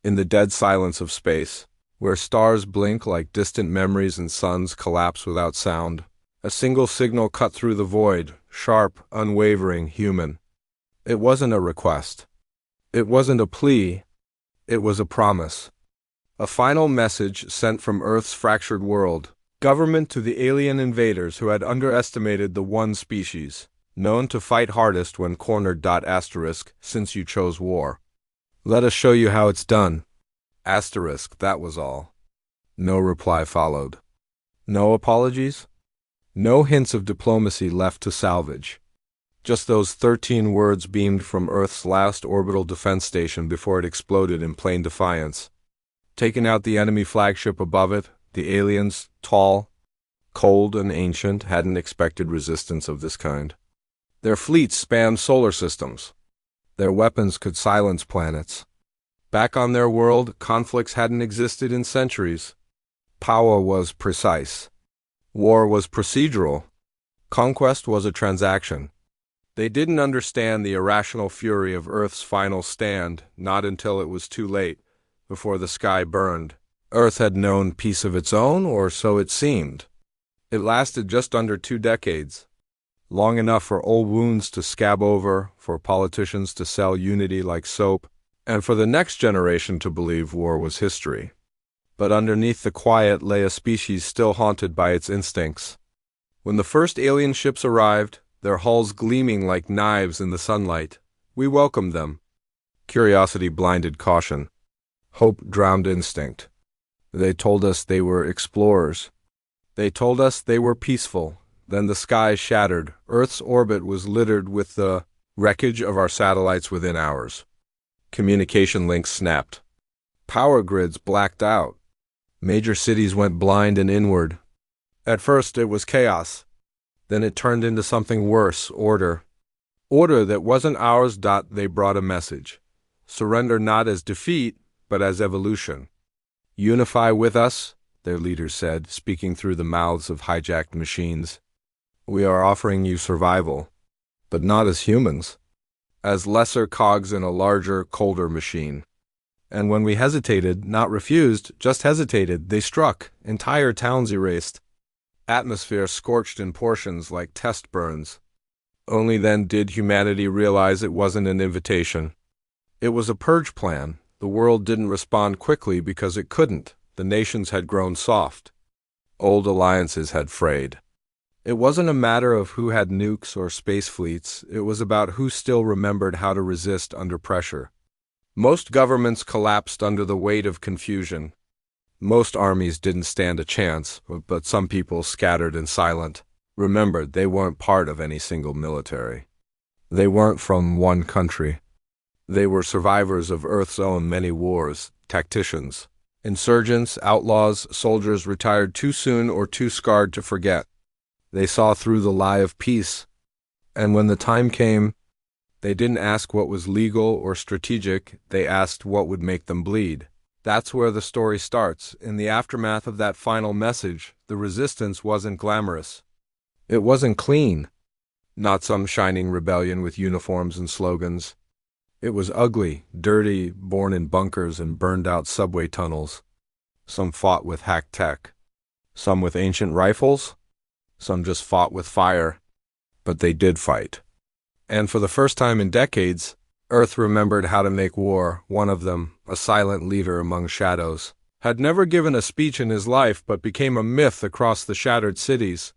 In the dead silence of space, where stars blink like distant memories and suns collapse without sound, a single signal cut through the void, sharp, unwavering, human. It wasn't a request. It wasn't a plea. It was a promise. A final message sent from Earth's fractured world, government to the alien invaders who had underestimated the one species, known to fight hardest when cornered. Since you chose war. Let us show you how it's done. That was all. No reply followed. No apologies? No hints of diplomacy left to salvage. Just those 13 words beamed from Earth's last orbital defense station before it exploded in plain defiance. Taking out the enemy flagship above it, the aliens, tall, cold, and ancient, hadn't expected resistance of this kind. Their fleets spanned solar systems. Their weapons could silence planets. Back on their world, conflicts hadn't existed in centuries. Power was precise. War was procedural. Conquest was a transaction. They didn't understand the irrational fury of Earth's final stand, not until it was too late, before the sky burned. Earth had known peace of its own, or so it seemed. It lasted just under 2 decades. Long enough for old wounds to scab over, for politicians to sell unity like soap, and for the next generation to believe war was history. But underneath the quiet lay a species still haunted by its instincts. When the first alien ships arrived, their hulls gleaming like knives in the sunlight, we welcomed them. Curiosity blinded caution. Hope drowned instinct. They told us they were explorers. They told us they were peaceful. Then the sky shattered. Earth's orbit was littered with the wreckage of our satellites within hours. Communication links snapped. Power grids blacked out. Major cities went blind and inward. At first it was chaos. Then it turned into something worse, order. Order that wasn't ours. They brought a message. Surrender not as defeat, but as evolution. Unify with us, their leaders said, speaking through the mouths of hijacked machines. We are offering you survival, but not as humans, as lesser cogs in a larger, colder machine. And when we hesitated, not refused, just hesitated, they struck, entire towns erased. Atmosphere scorched in portions like test burns. Only then did humanity realize it wasn't an invitation. It was a purge plan. The world didn't respond quickly because it couldn't. The nations had grown soft. Old alliances had frayed. It wasn't a matter of who had nukes or space fleets. It was about who still remembered how to resist under pressure. Most governments collapsed under the weight of confusion. Most armies didn't stand a chance, but some people, scattered and silent, remembered they weren't part of any single military. They weren't from one country. They were survivors of Earth's own many wars, tacticians, insurgents, outlaws, soldiers retired too soon or too scarred to forget. They saw through the lie of peace, and when the time came, they didn't ask what was legal or strategic, they asked what would make them bleed. That's where the story starts. In the aftermath of that final message, the resistance wasn't glamorous. It wasn't clean. Not some shining rebellion with uniforms and slogans. It was ugly, dirty, born in bunkers and burned-out subway tunnels. Some fought with hacked tech. Some with ancient rifles. Some just fought with fire. But they did fight. And for the first time in decades, Earth remembered how to make war. One of them, a silent leader among shadows, had never given a speech in his life but became a myth across the shattered cities.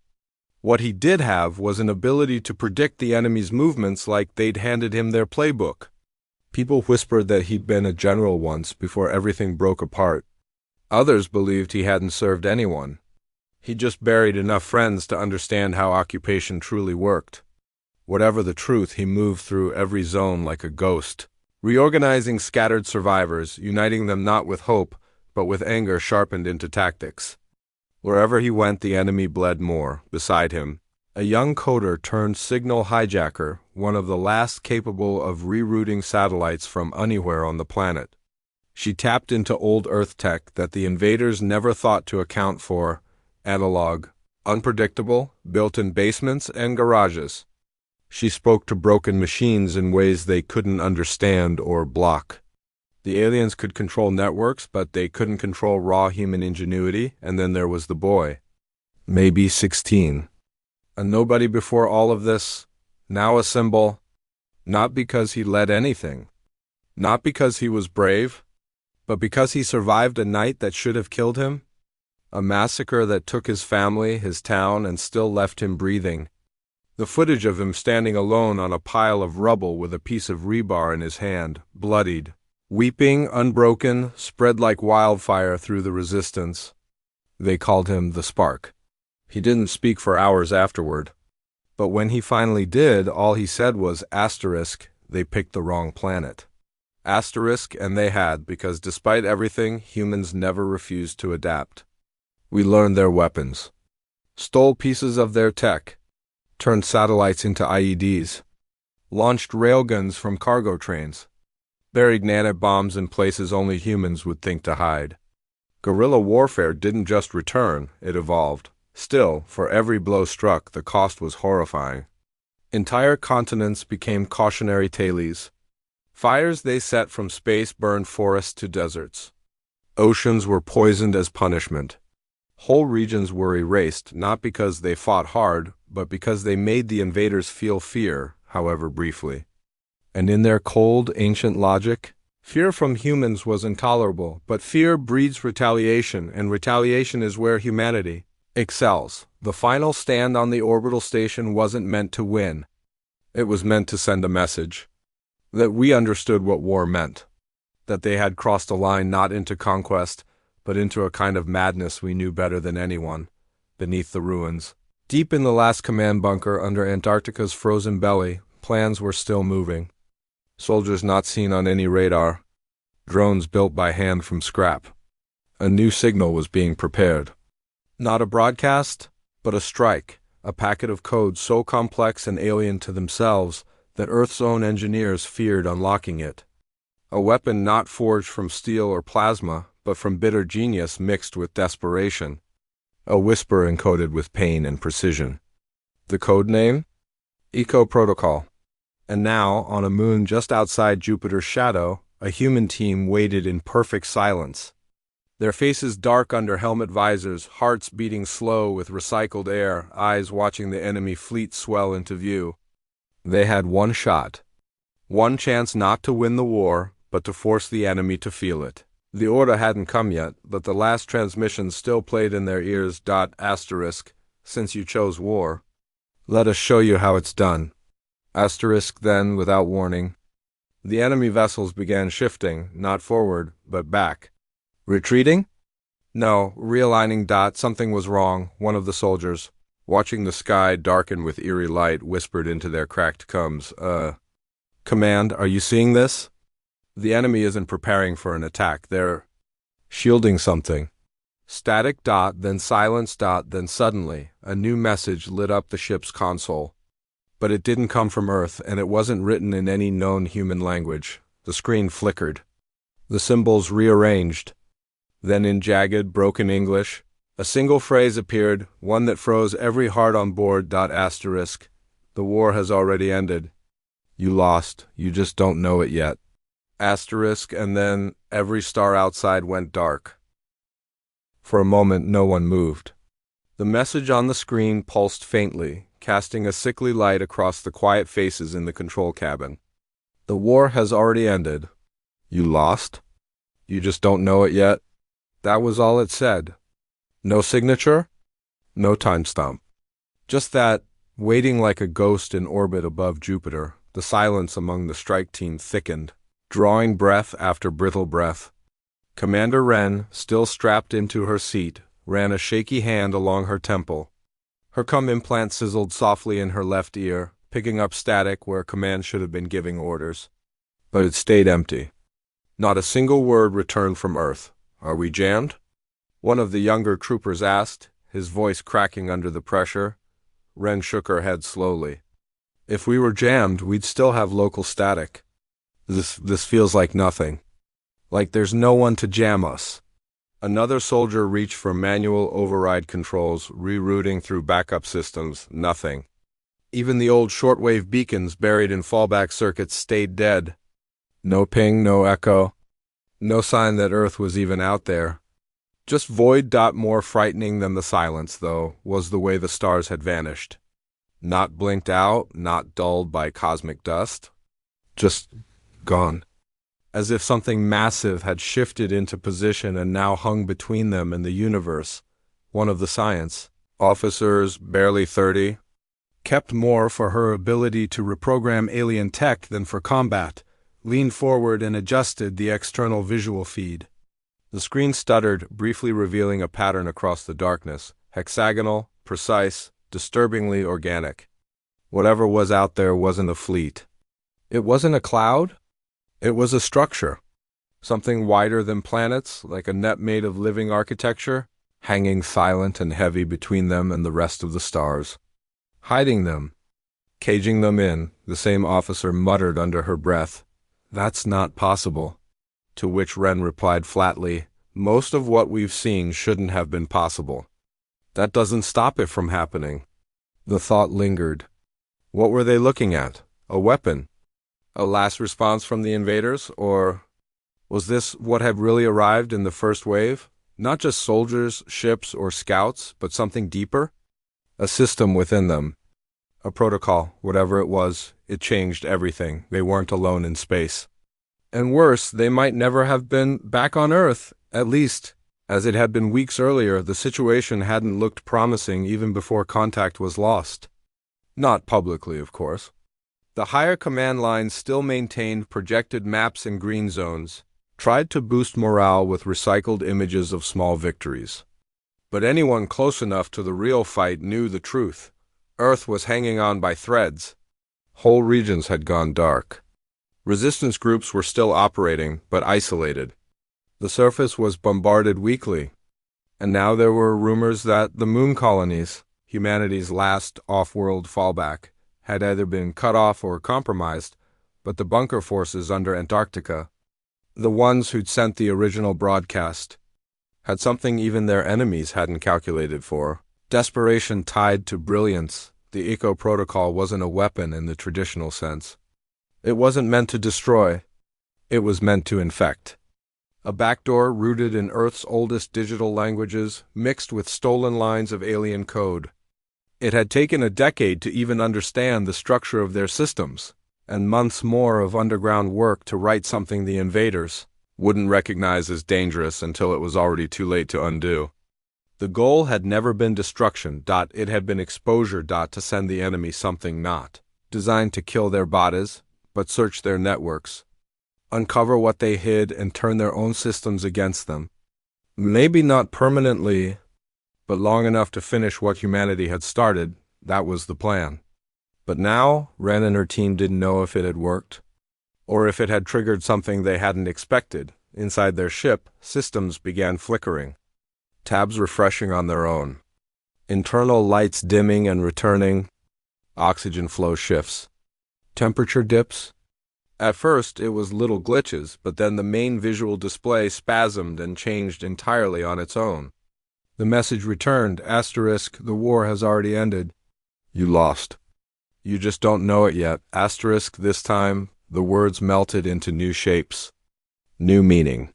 What he did have was an ability to predict the enemy's movements like they'd handed him their playbook. People whispered that he'd been a general once before everything broke apart. Others believed he hadn't served anyone. He just buried enough friends to understand how occupation truly worked. Whatever the truth, he moved through every zone like a ghost, reorganizing scattered survivors, uniting them not with hope, but with anger sharpened into tactics. Wherever he went, the enemy bled more. Beside him, a young coder turned signal hijacker, one of the last capable of rerouting satellites from anywhere on the planet. She tapped into old Earth tech that the invaders never thought to account for, analog, unpredictable, built in basements and garages. She spoke to broken machines in ways they couldn't understand or block. The aliens could control networks, but they couldn't control raw human ingenuity, and then there was the boy. Maybe 16. A nobody before all of this, now a symbol, not because he led anything, not because he was brave, but because he survived a night that should have killed him, a massacre that took his family, his town, and still left him breathing. The footage of him standing alone on a pile of rubble with a piece of rebar in his hand, bloodied, weeping, unbroken, spread like wildfire through the resistance. They called him the Spark. He didn't speak for hours afterward. But when he finally did, all he said was, asterisk, they picked the wrong planet. Asterisk, and they had, because despite everything, humans never refused to adapt. We learned their weapons, stole pieces of their tech, turned satellites into IEDs, launched railguns from cargo trains, buried nanobombs in places only humans would think to hide. Guerrilla warfare didn't just return, it evolved. Still, for every blow struck, the cost was horrifying. Entire continents became cautionary tales. Fires they set from space burned forests to deserts. Oceans were poisoned as punishment. Whole regions were erased, not because they fought hard, but because they made the invaders feel fear, however briefly. And in their cold, ancient logic, fear from humans was intolerable, but fear breeds retaliation, and retaliation is where humanity excels. The final stand on the orbital station wasn't meant to win. It was meant to send a message. That we understood what war meant. That they had crossed a line not into conquest, but into a kind of madness we knew better than anyone. Beneath the ruins, deep in the last command bunker under Antarctica's frozen belly, plans were still moving. Soldiers not seen on any radar. Drones built by hand from scrap. A new signal was being prepared. Not a broadcast, but a strike, a packet of code so complex and alien to themselves that Earth's own engineers feared unlocking it. A weapon not forged from steel or plasma, but from bitter genius mixed with desperation. A whisper encoded with pain and precision. The code name? Eco Protocol. And now, on a moon just outside Jupiter's shadow, a human team waited in perfect silence. Their faces dark under helmet visors, hearts beating slow with recycled air, eyes watching the enemy fleet swell into view. They had one shot. One chance not to win the war, but to force the enemy to feel it. The order hadn't come yet, but the last transmission still played in their ears. Asterisk, since you chose war, let us show you how it's done. Asterisk then, without warning, the enemy vessels began shifting, not forward, but back. Retreating? No, realigning. Something was wrong. One of the soldiers, watching the sky darken with eerie light, whispered into their cracked combs, Command, are you seeing this? The enemy isn't preparing for an attack. They're shielding something. Static. Then silence. Then suddenly, a new message lit up the ship's console. But it didn't come from Earth, and it wasn't written in any known human language. The screen flickered. The symbols rearranged. Then in jagged, broken English, a single phrase appeared, one that froze every heart on board. Asterisk, the war has already ended. You lost, you just don't know it yet. Asterisk, and then every star outside went dark. For a moment no one moved. The message on the screen pulsed faintly, casting a sickly light across the quiet faces in the control cabin. The war has already ended. You lost? You just don't know it yet? That was all it said. No signature? No timestamp. Just that, waiting like a ghost in orbit above Jupiter, the silence among the strike team thickened, drawing breath after brittle breath. Commander Wren, still strapped into her seat, ran a shaky hand along her temple. Her cum implant sizzled softly in her left ear, picking up static where command should have been giving orders. But it stayed empty. Not a single word returned from Earth. Are we jammed? One of the younger troopers asked, his voice cracking under the pressure. Wren shook her head slowly. If we were jammed, we'd still have local static. This feels like nothing. Like there's no one to jam us. Another soldier reached for manual override controls, rerouting through backup systems. Nothing. Even the old shortwave beacons buried in fallback circuits stayed dead. No ping, no echo. No sign that Earth was even out there. Just void. More frightening than the silence, though, was the way the stars had vanished. Not blinked out, not dulled by cosmic dust. Just gone. As if something massive had shifted into position and now hung between them and the universe. One of the science officers, barely 30, kept more for her ability to reprogram alien tech than for combat, leaned forward and adjusted the external visual feed. The screen stuttered, briefly revealing a pattern across the darkness, hexagonal, precise, disturbingly organic. Whatever was out there wasn't a fleet. It wasn't a cloud. It was a structure. Something wider than planets, like a net made of living architecture, hanging silent and heavy between them and the rest of the stars. Hiding them. Caging them in, the same officer muttered under her breath, "That's not possible." To which Ren replied flatly, "Most of what we've seen shouldn't have been possible. That doesn't stop it from happening." The thought lingered. What were they looking at? A weapon? A last response from the invaders? Or was this what had really arrived in the first wave? Not just soldiers, ships, or scouts, but something deeper? A system within them. A protocol, whatever it was, it changed everything. They weren't alone in space. And worse, they might never have been back on Earth, at least. As it had been weeks earlier, the situation hadn't looked promising even before contact was lost. Not publicly, of course. The higher command line still maintained projected maps and green zones, tried to boost morale with recycled images of small victories. But anyone close enough to the real fight knew the truth. Earth was hanging on by threads. Whole regions had gone dark. Resistance groups were still operating, but isolated. The surface was bombarded weekly. And now there were rumors that the moon colonies, humanity's last off-world fallback, had either been cut off or compromised, but the bunker forces under Antarctica, the ones who'd sent the original broadcast, had something even their enemies hadn't calculated for. Desperation tied to brilliance. The eco-protocol wasn't a weapon in the traditional sense. It wasn't meant to destroy. It was meant to infect. A backdoor rooted in Earth's oldest digital languages, mixed with stolen lines of alien code. It had taken a decade to even understand the structure of their systems, and months more of underground work to write something the invaders wouldn't recognize as dangerous until it was already too late to undo. The goal had never been destruction. It had been exposure. To send the enemy something not designed to kill their bodies, but search their networks, uncover what they hid, and turn their own systems against them. Maybe not permanently, but long enough to finish what humanity had started. That was the plan. But now, Ren and her team didn't know if it had worked, or if it had triggered something they hadn't expected. Inside their ship, systems began flickering, tabs refreshing on their own, internal lights dimming and returning, oxygen flow shifts, temperature dips. At first, it was little glitches, but then the main visual display spasmed and changed entirely on its own. The message returned, *, the war has already ended. You lost. You just don't know it yet. *, this time, the words melted into new shapes. New meaning.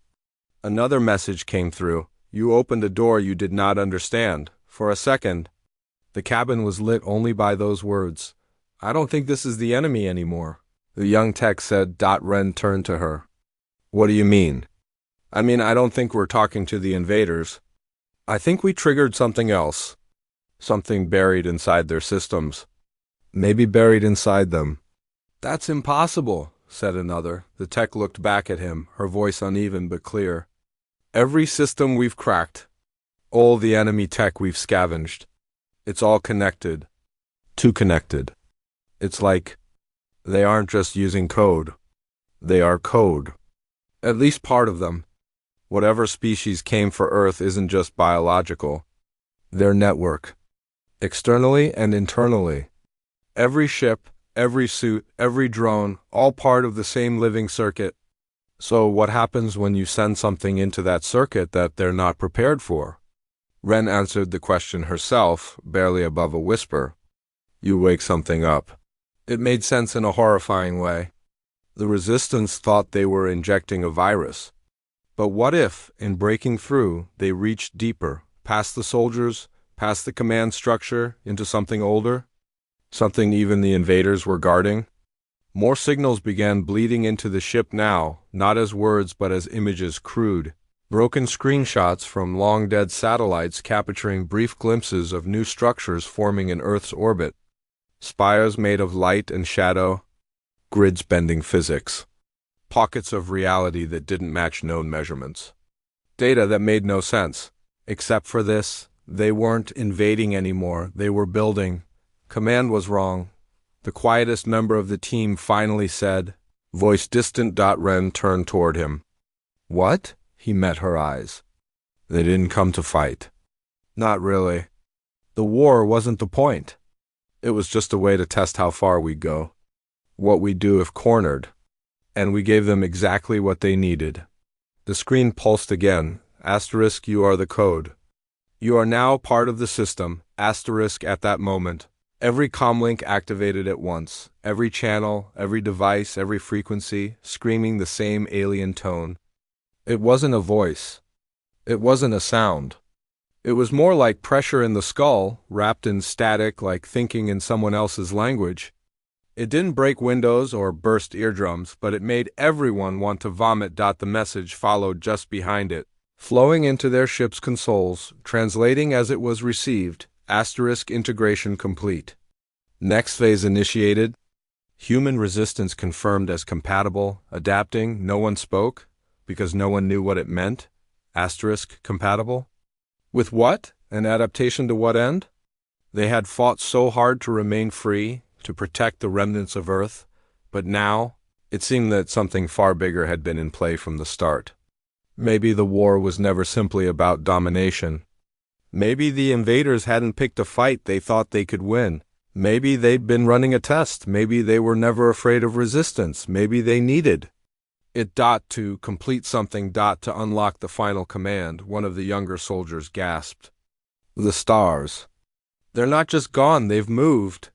Another message came through. You opened a door you did not understand. For a second, the cabin was lit only by those words. I don't think this is the enemy anymore. The young tech said. Ren turned to her. What do you mean? I don't think we're talking to the invaders. I think we triggered something else. Something buried inside their systems. Maybe buried inside them. That's impossible, said another. The tech looked back at him, her voice uneven but clear. Every system we've cracked, all the enemy tech we've scavenged, it's all connected. Too connected. It's like they aren't just using code. They are code. At least part of them. Whatever species came for Earth isn't just biological. They're network. Externally and internally. Every ship, every suit, every drone, all part of the same living circuit. So what happens when you send something into that circuit that they're not prepared for? Ren answered the question herself, barely above a whisper. You wake something up. It made sense in a horrifying way. The resistance thought they were injecting a virus. But what if, in breaking through, they reached deeper, past the soldiers, past the command structure, into something older? Something even the invaders were guarding? More signals began bleeding into the ship now, not as words but as images crude. Broken screenshots from long-dead satellites capturing brief glimpses of new structures forming in Earth's orbit. Spires made of light and shadow, grids bending physics. Pockets of reality that didn't match known measurements. Data that made no sense. Except for this, they weren't invading anymore, they were building. Command was wrong. The quietest member of the team finally said, voice distant. Ren turned toward him. What? He met her eyes. They didn't come to fight. Not really. The war wasn't the point. It was just a way to test how far we'd go. What we'd do if cornered. And we gave them exactly what they needed. The screen pulsed again. Asterisk, you are the code. You are now part of the system. Asterisk at that moment. Every comlink activated at once. Every channel, every device, every frequency, screaming the same alien tone. It wasn't a voice. It wasn't a sound. It was more like pressure in the skull, wrapped in static like thinking in someone else's language. It didn't break windows or burst eardrums, but it made everyone want to vomit. The message followed just behind it, flowing into their ship's consoles, translating as it was received. Asterisk integration complete. Next phase initiated. Human resistance confirmed as compatible. Adapting, no one spoke, because no one knew what it meant. Asterisk compatible. With what? An adaptation to what end? They had fought so hard to remain free, to protect the remnants of Earth, but now, it seemed that something far bigger had been in play from the start. Maybe the war was never simply about domination. Maybe the invaders hadn't picked a fight they thought they could win. Maybe they'd been running a test. Maybe they were never afraid of resistance. Maybe they needed it. To complete something. To unlock the final command, one of the younger soldiers gasped. The stars. They're not just gone, they've moved.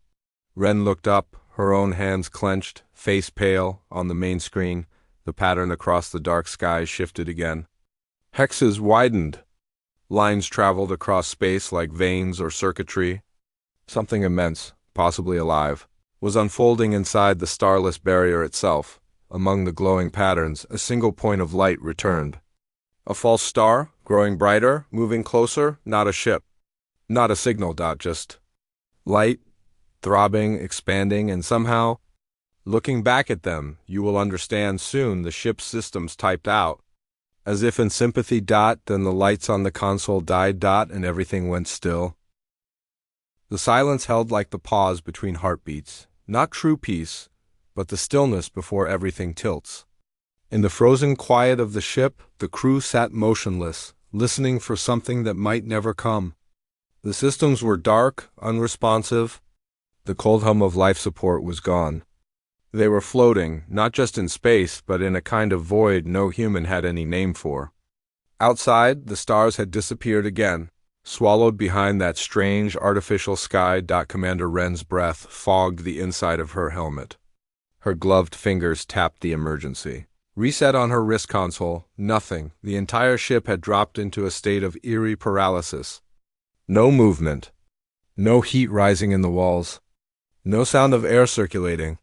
Ren looked up, her own hands clenched, face pale, on the main screen. The pattern across the dark sky shifted again. Hexes widened. Lines traveled across space like veins or circuitry. Something immense, possibly alive, was unfolding inside the starless barrier itself. Among the glowing patterns, a single point of light returned. A false star, growing brighter, moving closer, not a ship. Not a signal. Just light, throbbing, expanding, and somehow, looking back at them, you will understand soon the ship's systems typed out. As if in sympathy. Then the lights on the console died. And everything went still. The silence held like the pause between heartbeats. Not true peace, but the stillness before everything tilts. In the frozen quiet of the ship, the crew sat motionless, listening for something that might never come. The systems were dark, unresponsive. The cold hum of life support was gone. They were floating, not just in space, but in a kind of void no human had any name for. Outside, the stars had disappeared again, swallowed behind that strange artificial sky. Commander Ren's breath fogged the inside of her helmet. Her gloved fingers tapped the emergency. Reset on her wrist console. Nothing. The entire ship had dropped into a state of eerie paralysis. No movement. No heat rising in the walls. No sound of air circulating.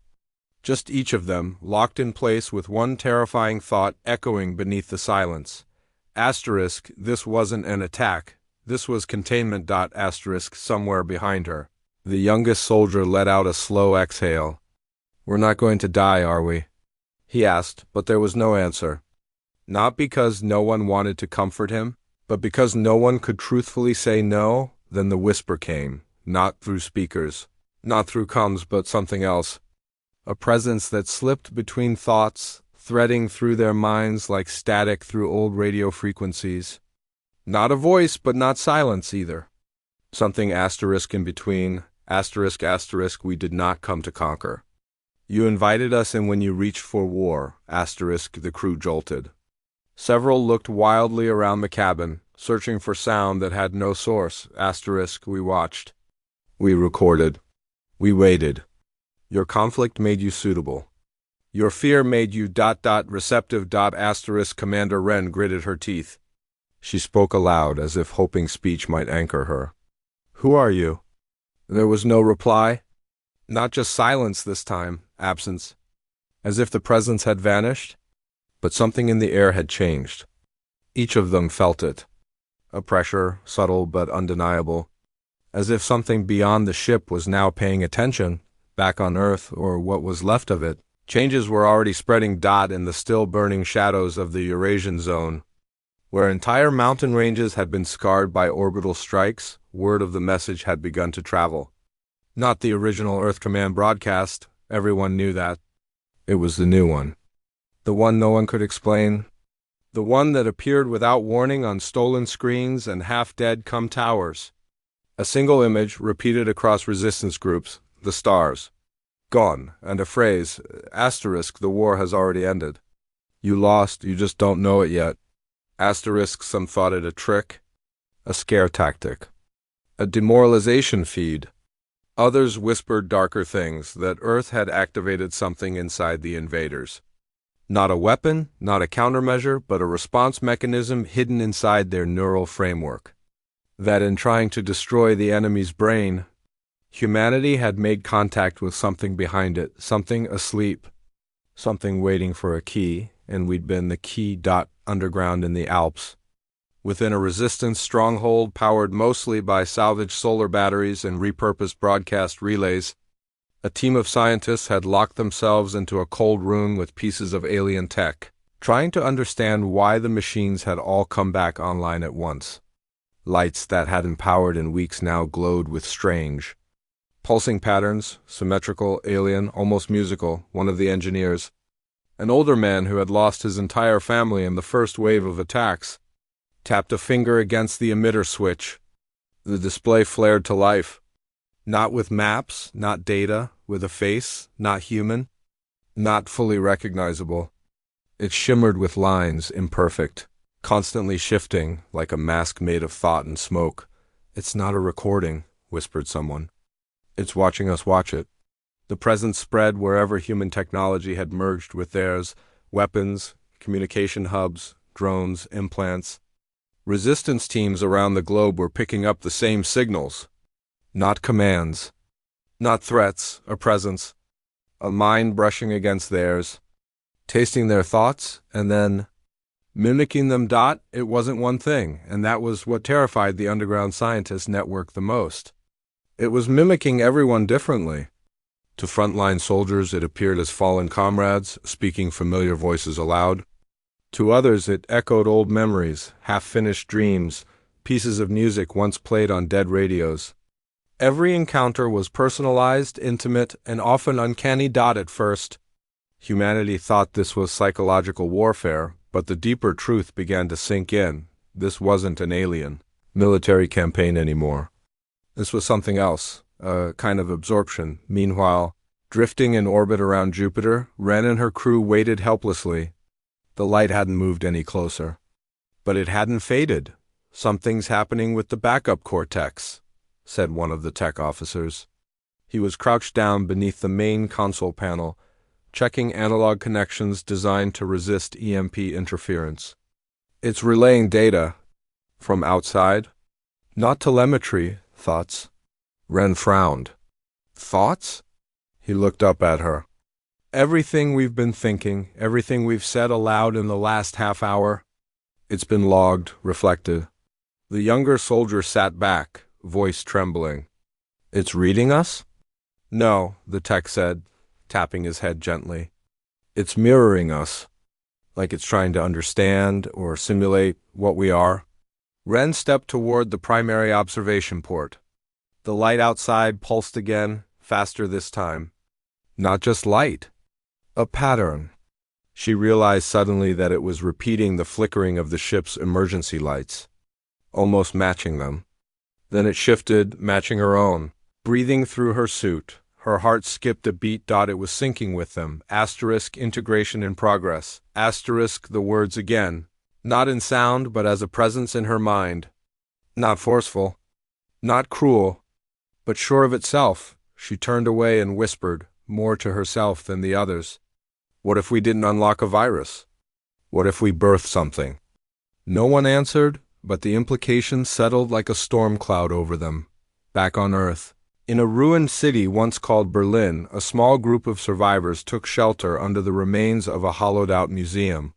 Just each of them, locked in place with one terrifying thought echoing beneath the silence. Asterisk, this wasn't an attack. This was containment. Asterisk, somewhere behind her. The youngest soldier let out a slow exhale. We're not going to die, are we? He asked, but there was no answer. Not because no one wanted to comfort him, but because no one could truthfully say no. Then the whisper came, not through speakers, not through comms, but something else. A presence that slipped between thoughts, threading through their minds like static through old radio frequencies. Not a voice, but not silence either. Something asterisk in between, asterisk asterisk, we did not come to conquer. You invited us in when you reached for war, asterisk, the crew jolted. Several looked wildly around the cabin, searching for sound that had no source, asterisk, we watched. We recorded. We waited. Your conflict made you suitable. Your fear made you ... receptive ... Commander Wren gritted her teeth. She spoke aloud, as if hoping speech might anchor her. Who are you? There was no reply. Not just silence this time, absence. As if the presence had vanished. But something in the air had changed. Each of them felt it. A pressure, subtle but undeniable. As if something beyond the ship was now paying attention, back on Earth, or what was left of it. Changes were already spreading in the still burning shadows of the Eurasian zone. Where entire mountain ranges had been scarred by orbital strikes, word of the message had begun to travel. Not the original Earth Command broadcast, everyone knew that. It was the new one. The one no one could explain. The one that appeared without warning on stolen screens and half-dead towers. A single image, repeated across resistance groups, the stars. Gone, and a phrase, *, the war has already ended. You lost, you just don't know it yet. Some thought it a trick, a scare tactic, a demoralization feed. Others whispered darker things, that Earth had activated something inside the invaders. Not a weapon, not a countermeasure, but a response mechanism hidden inside their neural framework. That in trying to destroy the enemy's brain, humanity had made contact with something behind it, something asleep, something waiting for a key, and we'd been the key. Underground in the Alps, within a resistance stronghold powered mostly by salvaged solar batteries and repurposed broadcast relays. A team of scientists had locked themselves into a cold room with pieces of alien tech, trying to understand why the machines had all come back online at once. Lights that hadn't powered in weeks now glowed with strange, pulsing patterns, symmetrical, alien, almost musical. One of the engineers, an older man who had lost his entire family in the first wave of attacks, tapped a finger against the emitter switch. The display flared to life. Not with maps, not data, with a face, not human, not fully recognizable. It shimmered with lines, imperfect, constantly shifting, like a mask made of thought and smoke. It's not a recording, whispered someone. It's watching us watch it. The presence spread wherever human technology had merged with theirs, weapons, communication hubs, drones, implants. Resistance teams around the globe were picking up the same signals. Not commands, not threats, a presence, a mind brushing against theirs, tasting their thoughts, and then mimicking them. It wasn't one thing, and that was what terrified the underground scientist network the most. It was mimicking everyone differently. To frontline soldiers it appeared as fallen comrades, speaking familiar voices aloud. To others it echoed old memories, half-finished dreams, pieces of music once played on dead radios. Every encounter was personalized, intimate, and often uncanny. At first, humanity thought this was psychological warfare, but the deeper truth began to sink in. This wasn't an alien military campaign anymore. This was something else. A kind of absorption. Meanwhile, drifting in orbit around Jupiter, Wren and her crew waited helplessly. The light hadn't moved any closer. But it hadn't faded. Something's happening with the backup cortex, said one of the tech officers. He was crouched down beneath the main console panel, checking analog connections designed to resist EMP interference. It's relaying data. From outside? Not telemetry, thoughts. Wren frowned. Thoughts? He looked up at her. Everything we've been thinking, everything we've said aloud in the last half hour, it's been logged, reflected. The younger soldier sat back, voice trembling. It's reading us? No, the tech said, tapping his head gently. It's mirroring us, like it's trying to understand or simulate what we are. Wren stepped toward the primary observation port. The light outside pulsed again, faster this time. Not just light. A pattern. She realized suddenly that it was repeating the flickering of the ship's emergency lights, almost matching them. Then it shifted, matching her own. Breathing through her suit, her heart skipped a beat. It was syncing with them. Integration in progress. The words again. Not in sound, but as a presence in her mind. Not forceful. Not cruel. But sure of itself. She turned away and whispered, more to herself than the others. What if we didn't unlock a virus? What if we birthed something? No one answered, but the implications settled like a storm cloud over them. Back on Earth, in a ruined city once called Berlin, a small group of survivors took shelter under the remains of a hollowed-out museum.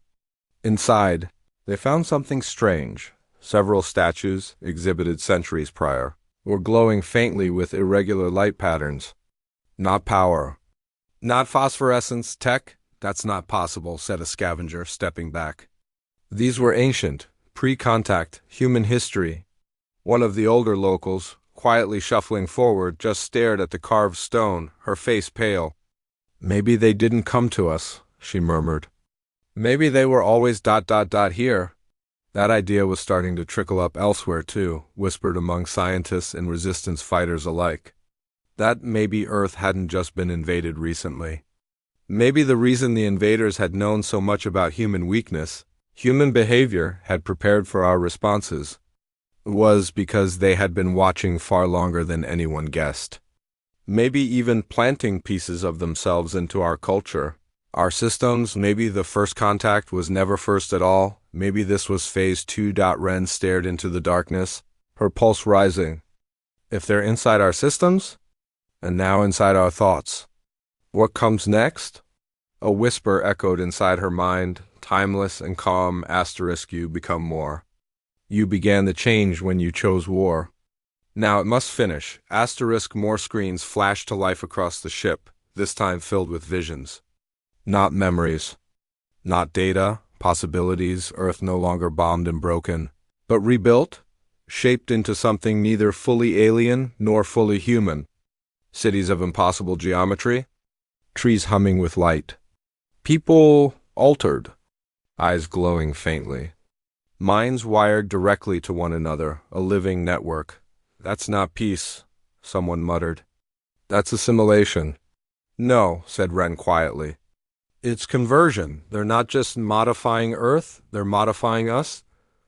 Inside, they found something strange. Several statues, exhibited centuries prior, were glowing faintly with irregular light patterns. Not power. Not phosphorescence, tech? That's not possible, said a scavenger, stepping back. These were ancient, pre-contact, human history. One of the older locals, quietly shuffling forward, just stared at the carved stone, her face pale. Maybe they didn't come to us, she murmured. Maybe they were always ... here. That idea was starting to trickle up elsewhere too, whispered among scientists and resistance fighters alike. That maybe Earth hadn't just been invaded recently. Maybe the reason the invaders had known so much about human weakness, human behavior, had prepared for our responses, was because they had been watching far longer than anyone guessed. Maybe even planting pieces of themselves into our culture, our systems. Maybe the first contact was never first at all. Maybe this was phase 2. Ren stared into the darkness, her pulse rising. If they're inside our systems, and now inside our thoughts, what comes next? A whisper echoed inside her mind, timeless and calm. You become more. You began the change when you chose war. Now it must finish. More screens flashed to life across the ship, this time filled with visions. Not memories. Not data, possibilities, Earth no longer bombed and broken, but rebuilt, shaped into something neither fully alien nor fully human. Cities of impossible geometry, trees humming with light. People altered, eyes glowing faintly. Minds wired directly to one another, a living network. That's not peace, someone muttered. That's assimilation. No, said Ren quietly. It's conversion. They're not just modifying Earth, they're modifying us.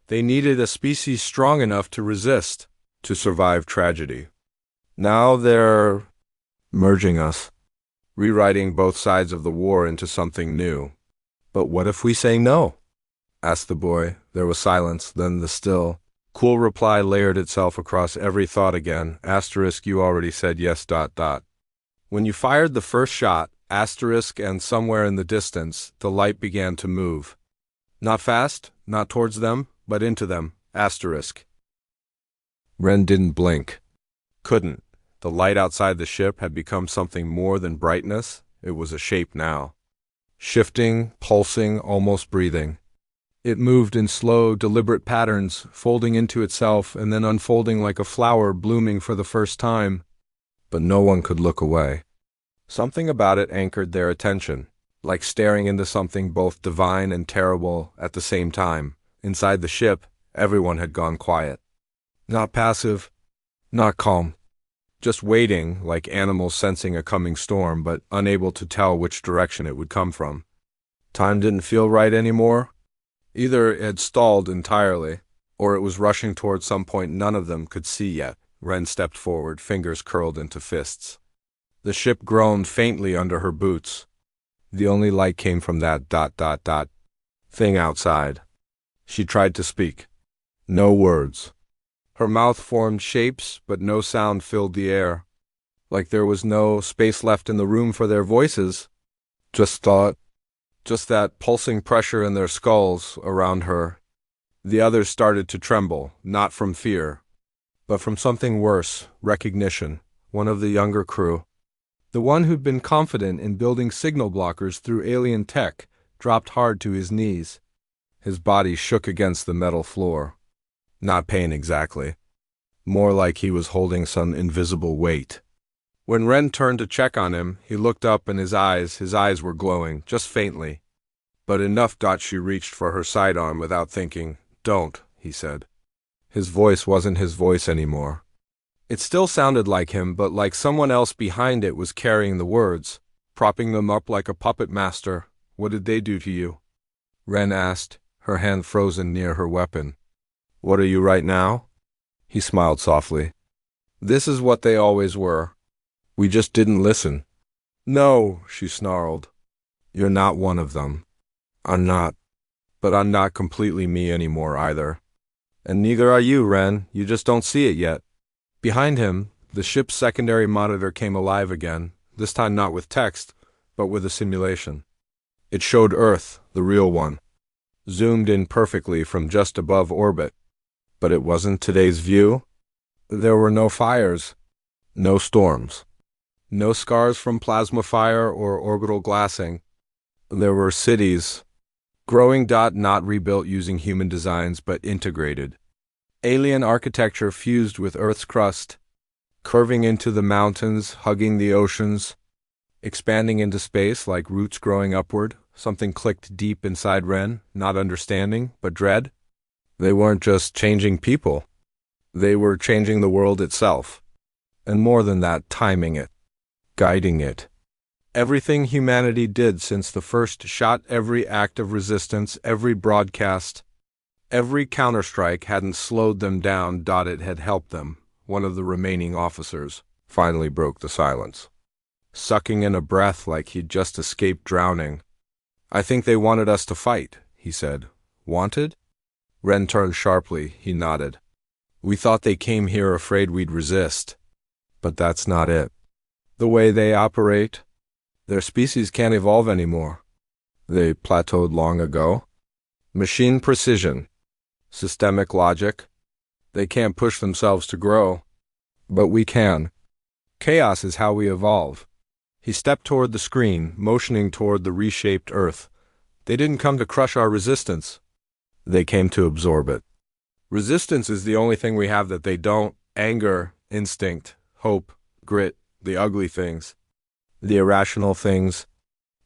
They needed a species strong enough to resist, to survive tragedy. Now they're merging us, rewriting both sides of the war into something new. But what if we say no? Asked the boy. There was silence, then the still, cool reply layered itself across every thought again. You already said yes. When you fired the first shot, and somewhere in the distance, the light began to move. Not fast, not towards them, but into them. Ren didn't blink. Couldn't. The light outside the ship had become something more than brightness. It was a shape now. Shifting, pulsing, almost breathing. It moved in slow, deliberate patterns, folding into itself and then unfolding like a flower blooming for the first time. But no one could look away. Something about it anchored their attention, like staring into something both divine and terrible at the same time. Inside the ship, everyone had gone quiet. Not passive, not calm. Just waiting, like animals sensing a coming storm, but unable to tell which direction it would come from. Time didn't feel right anymore. Either it had stalled entirely, or it was rushing towards some point none of them could see yet. Ren stepped forward, fingers curled into fists. The ship groaned faintly under her boots. The only light came from that ... thing outside. She tried to speak. No words. Her mouth formed shapes, but no sound filled the air. Like there was no space left in the room for their voices. Just thought. Just that pulsing pressure in their skulls around her. The others started to tremble, not from fear, but from something worse, recognition. One of the younger crew, the one who'd been confident in building signal blockers through alien tech, dropped hard to his knees. His body shook against the metal floor. Not pain exactly. More like he was holding some invisible weight. When Ren turned to check on him, he looked up and his eyes were glowing, just faintly. But enough. She reached for her sidearm without thinking. Don't, he said. His voice wasn't his voice anymore. It still sounded like him, but like someone else behind it was carrying the words, propping them up like a puppet master. What did they do to you? Ren asked, her hand frozen near her weapon. What are you right now? He smiled softly. This is what they always were. We just didn't listen. No, she snarled. You're not one of them. I'm not. But I'm not completely me anymore either. And neither are you, Ren. You just don't see it yet. Behind him, the ship's secondary monitor came alive again, this time not with text, but with a simulation. It showed Earth, the real one, zoomed in perfectly from just above orbit. But it wasn't today's view. There were no fires, no storms, no scars from plasma fire or orbital glassing. There were cities, growing, not rebuilt using human designs but integrated. Alien architecture fused with Earth's crust, curving into the mountains, hugging the oceans, expanding into space like roots growing upward. Something clicked deep inside Ren, not understanding, but dread. They weren't just changing people. They were changing the world itself. And more than that, timing it, guiding it. Everything humanity did since the first shot, every act of resistance, every broadcast, every counterstrike hadn't slowed them down. It had helped them. One of the remaining officers finally broke the silence, sucking in a breath like he'd just escaped drowning. I think they wanted us to fight, he said. Wanted? Ren turned sharply. He nodded. We thought they came here afraid we'd resist. But that's not it. The way they operate, their species can't evolve anymore. They plateaued long ago. Machine precision, systemic logic. They can't push themselves to grow. But we can. Chaos is how we evolve. He stepped toward the screen, motioning toward the reshaped Earth. They didn't come to crush our resistance. They came to absorb it. Resistance is the only thing we have that they don't. Anger, instinct, hope, grit, the ugly things, the irrational things.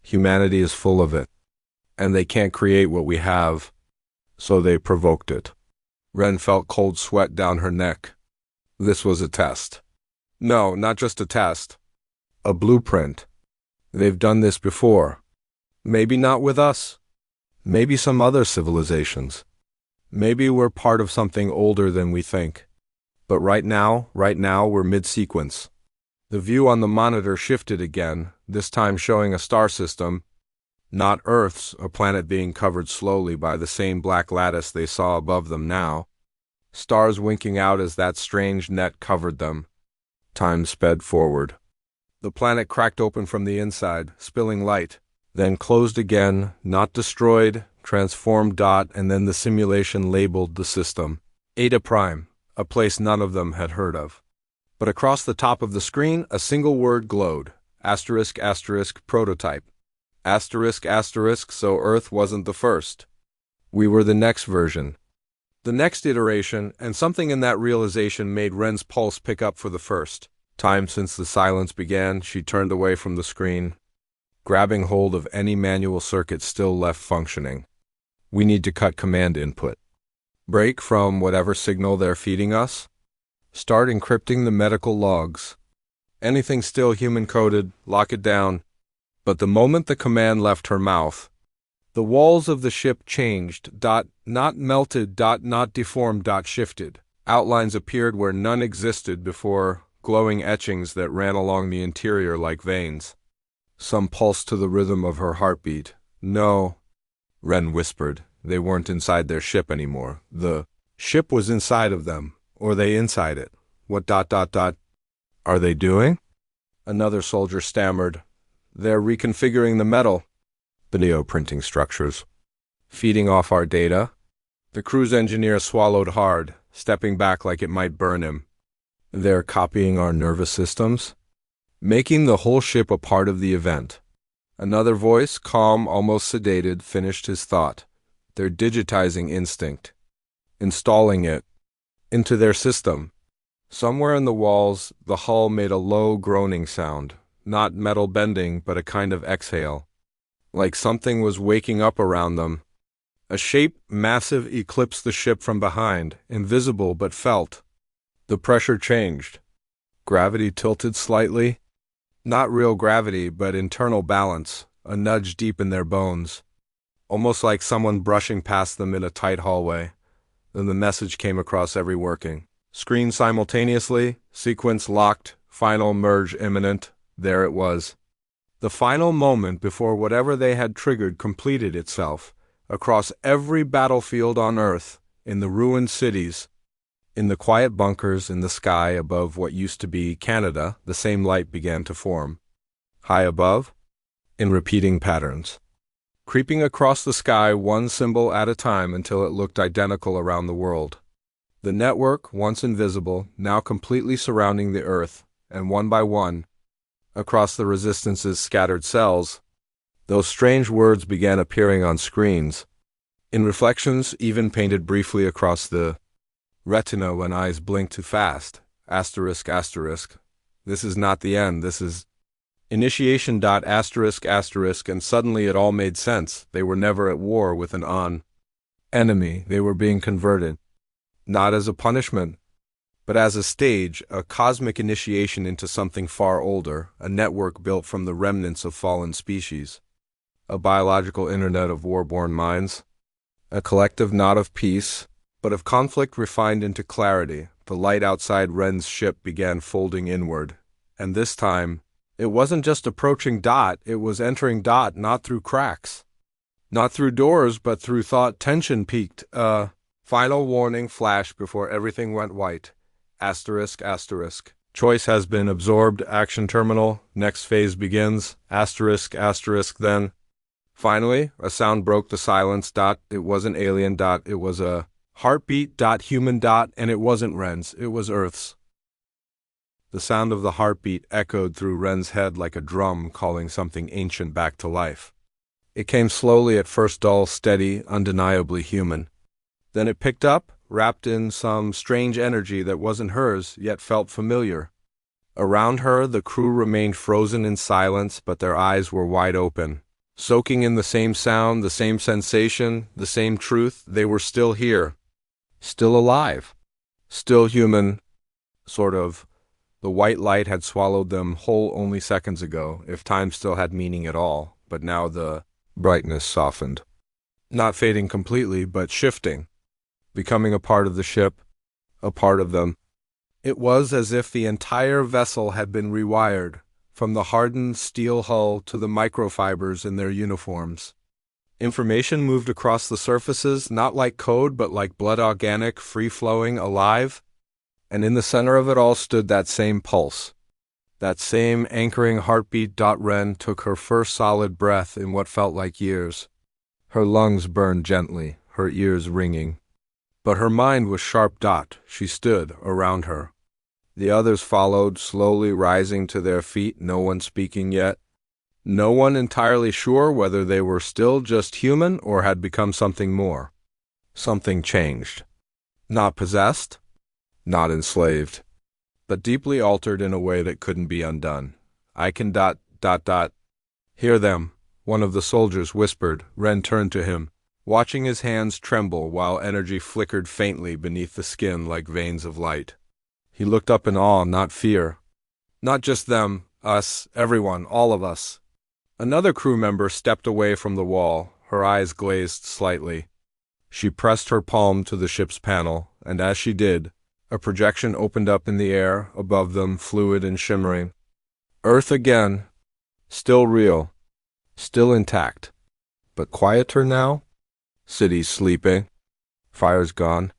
Humanity is full of it. And they can't create what we have, so they provoked it. Ren felt cold sweat down her neck. This was a test. No, not just a test. A blueprint. They've done this before. Maybe not with us. Maybe some other civilizations. Maybe we're part of something older than we think. But right now we're mid-sequence. The view on the monitor shifted again, this time showing a star system, not Earth's, a planet being covered slowly by the same black lattice they saw above them now. Stars winking out as that strange net covered them. Time sped forward. The planet cracked open from the inside, spilling light, then closed again, not destroyed, transformed. And then the simulation labeled the system Eta Prime, a place none of them had heard of. But across the top of the screen, a single word glowed. Asterisk, asterisk, prototype. Asterisk, asterisk, so Earth wasn't the first. We were the next version. The next iteration, and something in that realization made Ren's pulse pick up for the first time since the silence began. She turned away from the screen, grabbing hold of any manual circuit still left functioning. We need to cut command input. Break from whatever signal they're feeding us. Start encrypting the medical logs. Anything still human-coded, lock it down. But the moment the command left her mouth, the walls of the ship changed. Not melted. Not deformed. Shifted. Outlines appeared where none existed before, glowing etchings that ran along the interior like veins. Some pulsed to the rhythm of her heartbeat. No, Ren whispered. They weren't inside their ship anymore. The ship was inside of them. Or they inside it. What ... Are they doing? Another soldier stammered. They're reconfiguring the metal. Video printing structures. Feeding off our data. The cruise engineer swallowed hard, stepping back like it might burn him. They're copying our nervous systems, making the whole ship a part of the event. Another voice, calm, almost sedated, finished his thought. They're digitizing instinct, installing it into their system. Somewhere in the walls, the hull made a low groaning sound, not metal bending, but a kind of exhale, like something was waking up around them. A shape massive eclipsed the ship from behind, invisible but felt. The pressure changed. Gravity tilted slightly. Not real gravity, but internal balance, a nudge deep in their bones. Almost like someone brushing past them in a tight hallway. Then the message came across every working screen simultaneously, sequence locked, final merge imminent. There it was. The final moment before whatever they had triggered completed itself, across every battlefield on Earth, in the ruined cities, in the quiet bunkers in the sky above what used to be Canada, the same light began to form. High above, in repeating patterns, creeping across the sky one symbol at a time until it looked identical around the world. The network, once invisible, now completely surrounding the Earth, and one by one, across the Resistance's scattered cells, those strange words began appearing on screens, in reflections even painted briefly across the retina when eyes blinked too fast. Asterisk, asterisk. This is not the end, this is initiation. Asterisk, asterisk, and suddenly it all made sense. They were never at war with an enemy. They were being converted, not as a punishment, but as a stage, a cosmic initiation into something far older, a network built from the remnants of fallen species, a biological internet of war-born minds, a collective not of peace, but of conflict refined into clarity. The light outside Ren's ship began folding inward, and this time, it wasn't just approaching. It was entering. Not through cracks, not through doors, but through thought. Tension peaked. Final warning flashed before everything went white. Asterisk, asterisk. Choice has been absorbed. Action terminal. Next phase begins. Asterisk, asterisk. Then, finally, a sound broke the silence. It wasn't alien. It was a heartbeat. Human. And it wasn't Ren's. It was Earth's. The sound of the heartbeat echoed through Ren's head like a drum calling something ancient back to life. It came slowly, at first dull, steady, undeniably human. Then it picked up, wrapped in some strange energy that wasn't hers, yet felt familiar. Around her, the crew remained frozen in silence, but their eyes were wide open, soaking in the same sound, the same sensation, the same truth. They were still here, still alive, still human, sort of. The white light had swallowed them whole only seconds ago, if time still had meaning at all, but now the brightness softened. Not fading completely, but shifting, becoming a part of the ship, a part of them. It was as if the entire vessel had been rewired, from the hardened steel hull to the microfibers in their uniforms. Information moved across the surfaces, not like code, but like blood, organic, free-flowing, alive. And in the center of it all stood that same pulse, that same anchoring heartbeat. Ren took her first solid breath in what felt like years. Her lungs burned gently, her ears ringing. But her mind was sharp. She stood around her. The others followed, slowly rising to their feet, no one speaking yet. No one entirely sure whether they were still just human or had become something more. Something changed. Not possessed, not enslaved, but deeply altered in a way that couldn't be undone. I can ... Hear them, one of the soldiers whispered. Ren turned to him, watching his hands tremble while energy flickered faintly beneath the skin like veins of light. He looked up in awe, not fear. Not just them, us, everyone, all of us. Another crew member stepped away from the wall, her eyes glazed slightly. She pressed her palm to the ship's panel, and as she did, a projection opened up in the air above them, fluid and shimmering. Earth again, still real, still intact, but quieter now. Cities sleeping, fires gone.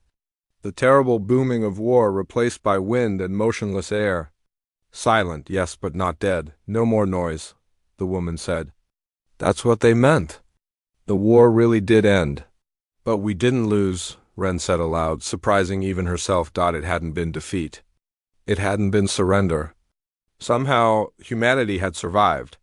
The terrible booming of war replaced by wind and motionless air. Silent, yes, but not dead. No more noise, the woman said. That's what they meant. The war really did end. But we didn't lose, Ren said aloud, surprising even herself. It hadn't been defeat. It hadn't been surrender. Somehow, humanity had survived.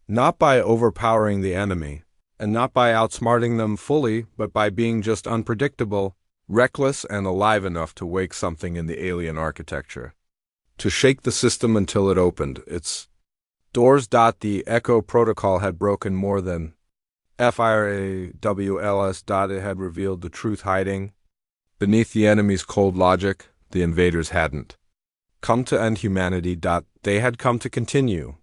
Not by overpowering the enemy, and not by outsmarting them fully, but by being just unpredictable, reckless, and alive enough to wake something in the alien architecture. To shake the system until it opened its doors. The Echo Protocol had broken more than FIRAWLS. It had revealed the truth hiding beneath the enemy's cold logic. The invaders hadn't come to end humanity. They had come to continue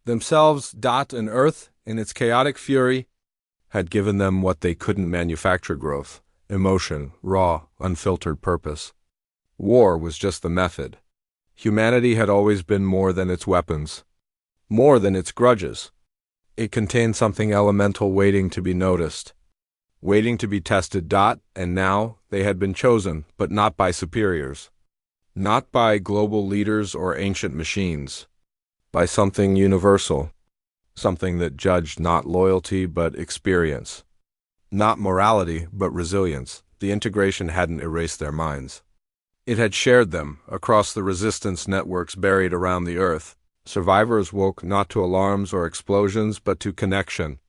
themselves. And Earth, in its chaotic fury, had given them what they couldn't manufacture: growth, emotion, raw, unfiltered purpose. War was just the method. Humanity had always been more than its weapons, more than its grudges. It contained something elemental waiting to be noticed, waiting to be tested. And now they had been chosen, but not by superiors, not by global leaders or ancient machines, by something universal, something that judged not loyalty but experience, not morality but resilience. The integration hadn't erased their minds. It had shared them across the resistance networks buried around the Earth. Survivors woke not to alarms or explosions, but to connection.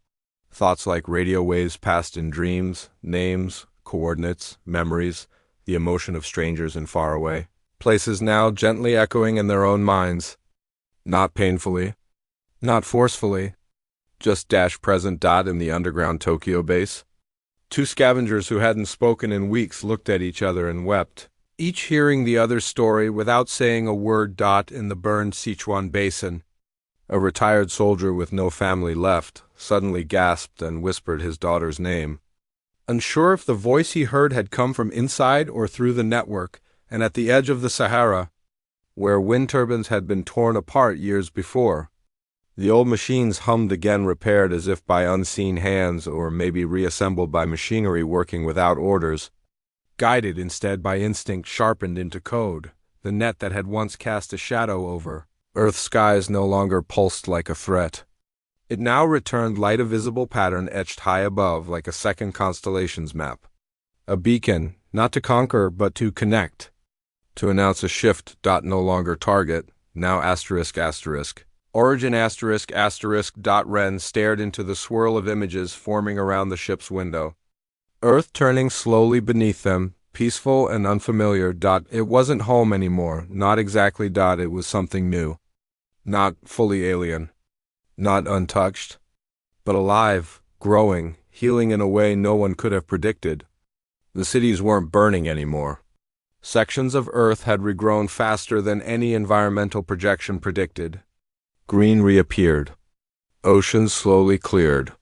Thoughts like radio waves passed in dreams, names, coordinates, memories, the emotion of strangers in faraway places now gently echoing in their own minds. Not painfully, not forcefully, just present. In the underground Tokyo base. Two scavengers who hadn't spoken in weeks looked at each other and wept, each hearing the other's story without saying a word. In the burned Sichuan basin, a retired soldier with no family left suddenly gasped and whispered his daughter's name, unsure if the voice he heard had come from inside or through the network. And at the edge of the Sahara, where wind turbines had been torn apart years before, the old machines hummed again, repaired as if by unseen hands, or maybe reassembled by machinery working without orders, guided instead by instinct sharpened into code. The net that had once cast a shadow over Earth's skies no longer pulsed like a threat. It now returned light, a visible pattern etched high above like a second constellation's map. A beacon, not to conquer but to connect, to announce a shift. No longer target, now asterisk. Origin asterisk. Ren stared into the swirl of images forming around the ship's window. Earth turning slowly beneath them, peaceful and unfamiliar. It wasn't home anymore, not exactly. It was something new. Not fully alien. Not untouched. But alive, growing, healing in a way no one could have predicted. The cities weren't burning anymore. Sections of Earth had regrown faster than any environmental projection predicted. Green reappeared. Oceans slowly cleared.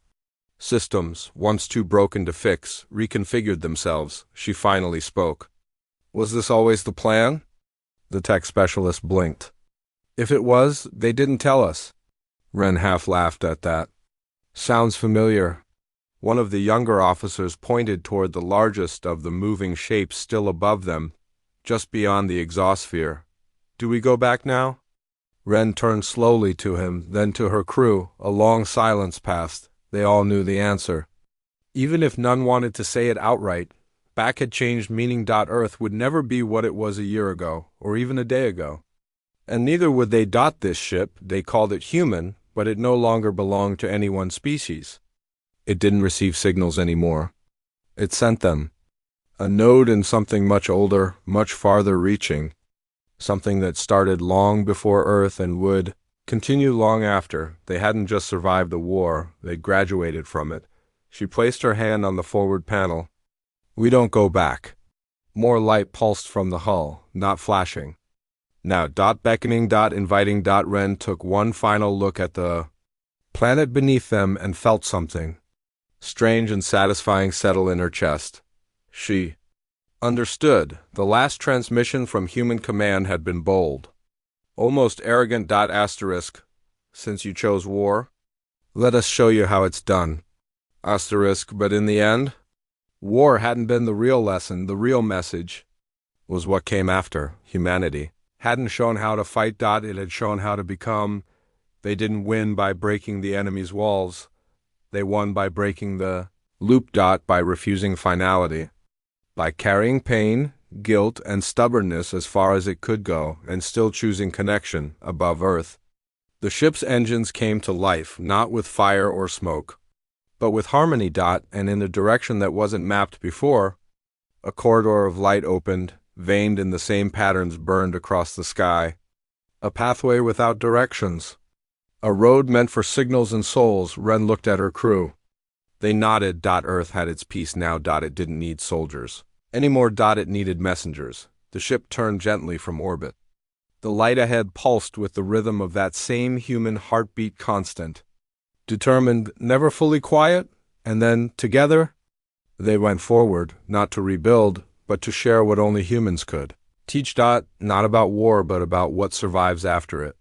Systems, once too broken to fix, reconfigured themselves. She finally spoke. Was this always the plan? The tech specialist blinked. If it was, they didn't tell us. Ren half laughed at that. Sounds familiar. One of the younger officers pointed toward the largest of the moving shapes still above them, just beyond the exosphere. Do we go back now? Ren turned slowly to him, then to her crew. A long silence passed. They all knew the answer. Even if none wanted to say it outright, back had changed meaning. Earth would never be what it was a year ago, or even a day ago. And neither would they. This ship, they called it human, but it no longer belonged to any one species. It didn't receive signals anymore. It sent them. A node in something much older, much farther reaching. Something that started long before Earth and would continue long after. They hadn't just survived a war, they'd graduated from it. She placed her hand on the forward panel. We don't go back. More light pulsed from the hull, not flashing. Now, beckoning, inviting. Ren took one final look at the planet beneath them and felt something strange and satisfying settle in her chest. She understood. The last transmission from human command had been bold, almost arrogant. Since you chose war, let us show you how it's done. But in the end, war hadn't been the real lesson. The real message was what came after. Humanity hadn't shown how to fight. It had shown how to become. They didn't win by breaking the enemy's walls. They won by breaking the loop. By refusing finality. By carrying pain, guilt, and stubbornness as far as it could go, and still choosing connection above Earth. The ship's engines came to life, not with fire or smoke, but with harmony. And in a direction that wasn't mapped before, a corridor of light opened, veined in the same patterns burned across the sky. A pathway without directions. A road meant for signals and souls. Ren looked at her crew. They nodded. Earth had its peace now. It didn't need soldiers anymore. It needed messengers. The ship turned gently from orbit. The light ahead pulsed with the rhythm of that same human heartbeat, constant, determined, never fully quiet. And then, together, they went forward, not to rebuild, but to share what only humans could. Teach. Not about war, but about what survives after it.